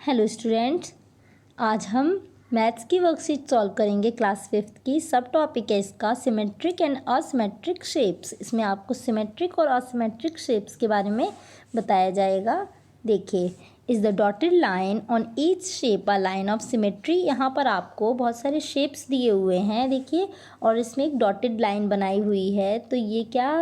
Hello students, आज हम maths की वर्कशीट सॉल्व करेंगे। क्लास 5th की सब टॉपिक है इसका सिमेट्रिक एंड असिमेट्रिक शेप्स। इसमें आपको सिमेट्रिक और असिमेट्रिक शेप्स के बारे में बताया जाएगा। देखिए, is the dotted line on each shape a line of symmetry. यहाँ पर आपको बहुत सारे शेप्स दिए हुए हैं, देखिए, और इसमें एक डॉटेड लाइन बनाई हुई है। तो ये क्या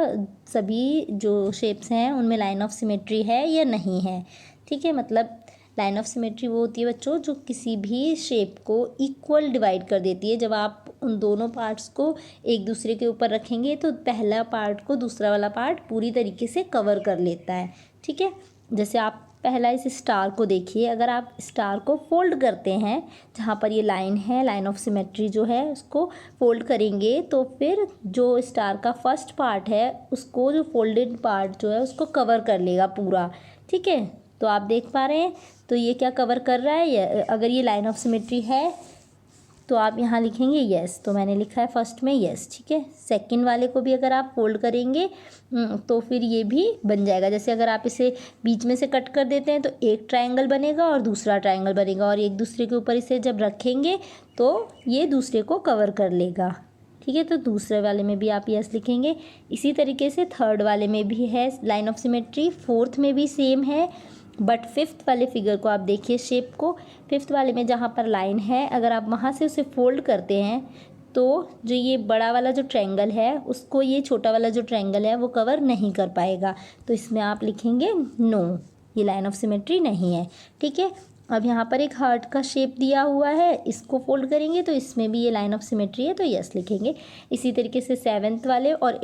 सभी जो शेप्स हैं उनमें लाइन ऑफ सिमेट्री है या नहीं है? ठीक है, मतलब लाइन ऑफ सिमेट्री वो होती है बच्चों जो किसी भी शेप को इक्वल डिवाइड कर देती है। जब आप उन दोनों पार्ट्स को एक दूसरे के ऊपर रखेंगे तो पहला पार्ट को दूसरा वाला पार्ट पूरी तरीके से कवर कर लेता है। ठीक है, जैसे आप पहला इस स्टार को देखिए, अगर आप स्टार को फोल्ड करते हैं, जहाँ पर ये लाइन है, लाइन ऑफ सिमेट्री जो है उसको फोल्ड करेंगे तो फिर जो स्टार का फर्स्ट पार्ट है उसको, जो फोल्डेड पार्ट जो है उसको कवर कर लेगा पूरा। ठीक है, तो आप देख पा रहे हैं, तो ये क्या कवर कर रहा है? अगर ये लाइन ऑफ सिमेट्री है तो आप यहाँ लिखेंगे यस, तो मैंने लिखा है फर्स्ट में यस। ठीक है, सेकंड वाले को भी अगर आप फोल्ड करेंगे तो फिर ये भी बन जाएगा। जैसे अगर आप इसे बीच में से कट कर देते हैं तो एक ट्रायंगल बनेगा और दूसरा ट्रायंगल बनेगा, और एक दूसरे के ऊपर इसे जब रखेंगे तो ये दूसरे को कवर कर लेगा। ठीक है, तो दूसरे वाले में भी आप यस लिखेंगे। इसी तरीके से थर्ड वाले में भी है लाइन ऑफ सिमेट्री, फोर्थ में भी सेम है, बट फिफ्थ वाले फिगर को आप देखिए, शेप को। फिफ्थ वाले में जहाँ पर लाइन है, अगर आप वहाँ से उसे फोल्ड करते हैं तो जो ये बड़ा वाला जो ट्रायंगल है उसको ये छोटा वाला जो ट्रायंगल है वो कवर नहीं कर पाएगा। तो इसमें आप लिखेंगे नो, ये लाइन ऑफ सिमेट्री नहीं है। ठीक है, अब यहाँ पर एक हार्ट का शेप दिया हुआ है, इसको फोल्ड करेंगे तो इसमें भी ये लाइन ऑफ सिमेट्री है, तो यस लिखेंगे। इसी तरीके से सेवन्थ वाले और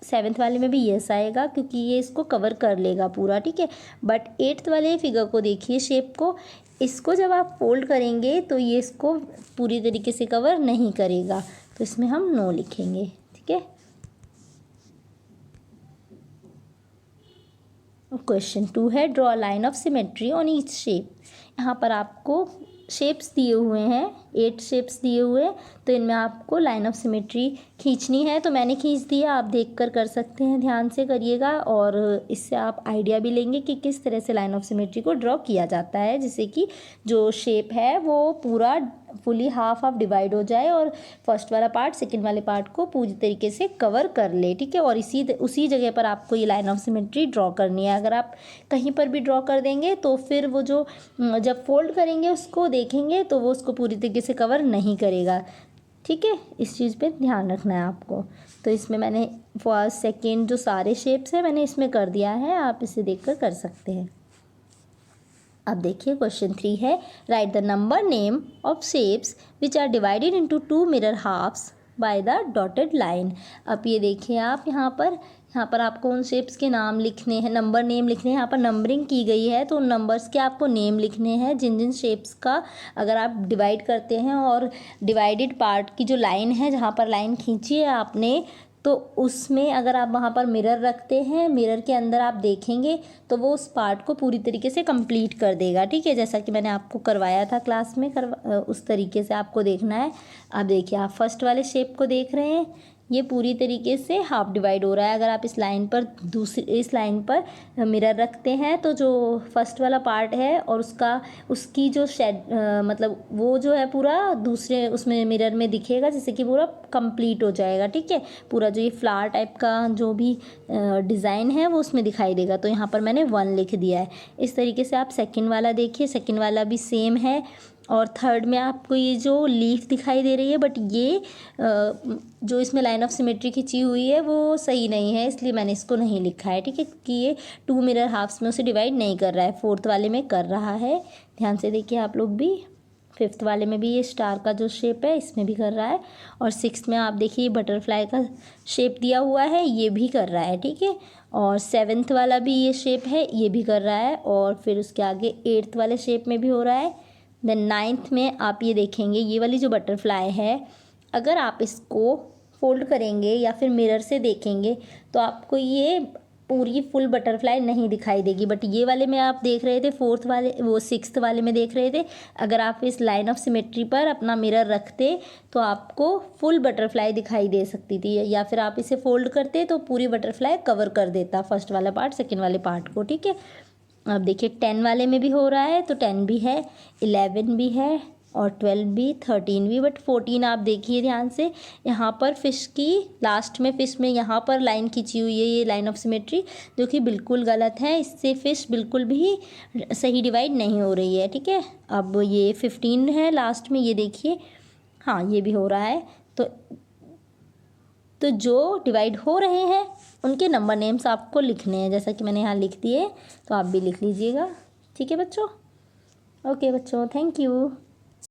सेवन्थ वाले में भी यस आएगा क्योंकि ये इसको कवर कर लेगा पूरा। ठीक है, बट एट्थ वाले फिगर को देखिए, शेप को, इसको जब आप फोल्ड करेंगे तो ये इसको पूरी तरीके से कवर नहीं करेगा, तो इसमें हम नो लिखेंगे। ठीक है, क्वेश्चन 2 है, draw line of symmetry on each shape. यहाँ पर आपको शेप्स दिए हुए हैं, 8 शेप्स दिए हुए हैं, तो इनमें आपको लाइन ऑफ सिमेट्री खींचनी है। तो मैंने खींच दिया, आप देखकर कर सकते हैं, ध्यान से करिएगा, और इससे आप आइडिया भी लेंगे कि किस तरह से लाइन ऑफ सिमेट्री को ड्रॉ किया जाता है, जिससे कि जो शेप है वो पूरा फुली हाफ डिवाइड हो जाए और फर्स्ट वाला पार्ट सेकंड वाले पार्ट को पूरी तरीके से कवर कर ले। ठीक है, और उसी जगह पर आपको ये लाइन ऑफ सिमेट्री ड्रॉ करनी है। अगर आप कहीं पर भी ड्रॉ कर देंगे तो फिर वो जो जब फोल्ड करेंगे उसको देखेंगे तो वो उसको पूरी तरीके से कवर नहीं करेगा। ठीक है, इस चीज़ पे ध्यान रखना है आपको। तो इसमें मैंने फर्स्ट सेकेंड जो सारे शेप्स हैं मैंने इसमें कर दिया है, आप इसे देखकर कर सकते हैं। अब देखिए क्वेश्चन 3 है, write the number name of shapes which are divided into 2 mirror halves by the dotted line. अब ये देखिए आप, यहाँ पर आपको उन शेप्स के नाम लिखने हैं, नंबर नेम लिखने हैं। यहाँ पर नंबरिंग की गई है तो उन नंबर्स के आपको नेम लिखने हैं जिन जिन शेप्स का अगर आप डिवाइड करते हैं, और डिवाइडेड पार्ट की जो लाइन है, जहाँ पर लाइन खींची है आपने, तो उसमें अगर आप वहाँ पर मिरर रखते हैं, मिरर के अंदर आप देखेंगे तो वो उस पार्ट को पूरी तरीके से कंप्लीट कर देगा। ठीक है, जैसा कि मैंने आपको करवाया था क्लास में, उस तरीके से आपको देखना है। अब देखिए, आप फर्स्ट वाले शेप को देख रहे हैं, ये पूरी तरीके से हाफ डिवाइड हो रहा है। अगर आप इस लाइन पर मिरर रखते हैं तो जो फर्स्ट वाला पार्ट है और उसकी जो मतलब वो जो है पूरा दूसरे उसमें मिरर में दिखेगा, जिससे कि पूरा कंप्लीट हो जाएगा। ठीक है, पूरा जो ये फ्लावर टाइप का जो भी डिज़ाइन है वो उसमें दिखाई देगा। तो यहाँ पर मैंने 1 लिख दिया है। इस तरीके से आप सेकंड वाला देखिए, सेकंड वाला भी सेम है, और थर्ड में आपको ये जो लीफ दिखाई दे रही है, बट ये जो इसमें लाइन ऑफ सिमेट्री खींची हुई है वो सही नहीं है, इसलिए मैंने इसको नहीं लिखा है। ठीक है, कि ये 2 मिरर हाफ्स में उसे डिवाइड नहीं कर रहा है, फोर्थ वाले में कर रहा है। ध्यान से देखिए आप लोग भी, फिफ्थ वाले में भी ये स्टार का जो शेप है इसमें भी कर रहा है, और सिक्स्थ में आप देखिए बटरफ्लाई का शेप दिया हुआ है, ये भी कर रहा है। ठीक है, और सेवन्थ वाला भी ये शेप है, ये भी कर रहा है, और फिर उसके आगे एट्थ वाले शेप में भी हो रहा है। देन नाइन्थ में आप ये देखेंगे, ये वाली जो बटरफ्लाई है, अगर आप इसको फोल्ड करेंगे या फिर मिरर से देखेंगे तो आपको ये पूरी फुल बटरफ्लाई नहीं दिखाई देगी, बट ये वाले में आप देख रहे थे, फोर्थ वाले वो सिक्स्थ वाले में देख रहे थे, अगर आप इस लाइन ऑफ सिमेट्री पर अपना मिरर रखते तो आपको फुल बटरफ्लाई दिखाई दे सकती थी, या फिर आप इसे फोल्ड करते तो पूरी बटरफ्लाई कवर कर देता फर्स्ट वाला पार्ट सेकंड वाले पार्ट को। ठीक है, अब देखिए 10 वाले में भी हो रहा है, तो 10 भी है, 11 भी है और 12 भी, 13 भी, बट 14 आप देखिए ध्यान से, यहाँ पर फ़िश की लास्ट में फ़िश में यहाँ पर लाइन खींची हुई है, ये लाइन ऑफ सिमेट्री, जो कि बिल्कुल गलत है। इससे फ़िश बिल्कुल भी सही डिवाइड नहीं हो रही है, ठीक है। अब ये 15 है लास्ट में, ये देखिए, हाँ ये भी हो रहा है। तो जो डिवाइड हो रहे हैं उनके नंबर नेम्स आपको लिखने हैं, जैसा कि मैंने यहाँ लिख दिए, तो आप भी लिख लीजिएगा, ठीक है बच्चों। ओके बच्चों, थैंक यू।